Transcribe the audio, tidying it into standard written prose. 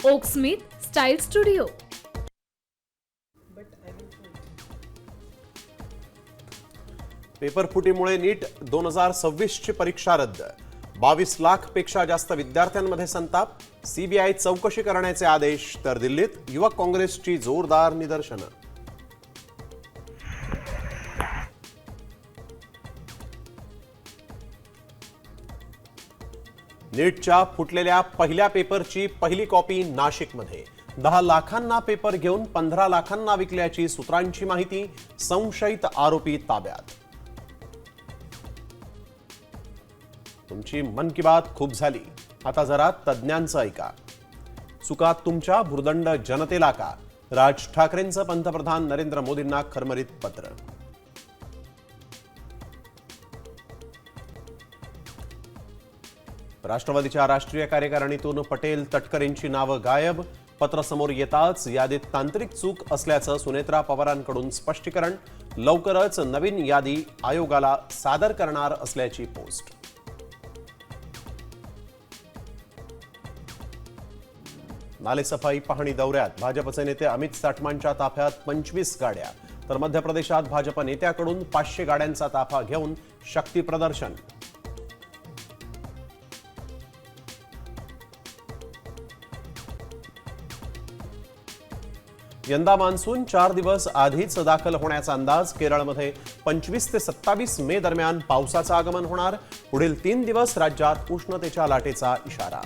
ओकस्मिथ style studio. Paper फुटीमुळे नीट 2026 ची परीक्षा रद्द. 22 लाख पेक्षा जास्त विद्यार्थ्यांमध्ये संताप. सीबीआय चौकशी करण्याचे आदेश. तर दिल्लीत युवक काँग्रेसची जोरदार निदर्शनं. नीटच्या फुटलेल्या पहिल्या पेपरची पहिली कॉपी नाशिकमध्ये. 10 लाखांना पेपर घेऊन 15 लाखांना विकल्याची सूत्रांची माहिती. संशयित आरोपी ताब्यात. तुमची मन की बात खूप झाली, आता जरा तज्ञांचं ऐका. चुका तुमच्या, भुर्दंड जनतेला का? राज ठाकरेंचं पंतप्रधान नरेंद्र मोदींना खरमरीत पत्र. राष्ट्रवादीच्या राष्ट्रीय कार्यकारिणीतून पटेल तटकरेंची नावं गायब. पत्र समोर येताच यादीत तांत्रिक चूक असल्याचं सुनेत्रा पवारांकडून स्पष्टीकरण. लवकरच नवीन यादी आयोगाला सादर करणार असल्याची पोस्ट. नालेसफाई पाहणी दौऱ्यात भाजपचे नेते अमित साटमांच्या ताफ्यात 25 गाड्या. तर मध्य प्रदेशात भाजप नेत्याकडून 500 गाड्यांचा ताफा घेऊन शक्ती प्रदर्शन. यंदा मान्सून 4 दिवस आधीच दाखल होण्याचा अंदाज. केरळमध्ये 25 ते 27 मे दरम्यान पावसाचं आगमन होणार. पुढील 3 दिवस राज्यात उष्णतेच्या लाटेचा इशारा.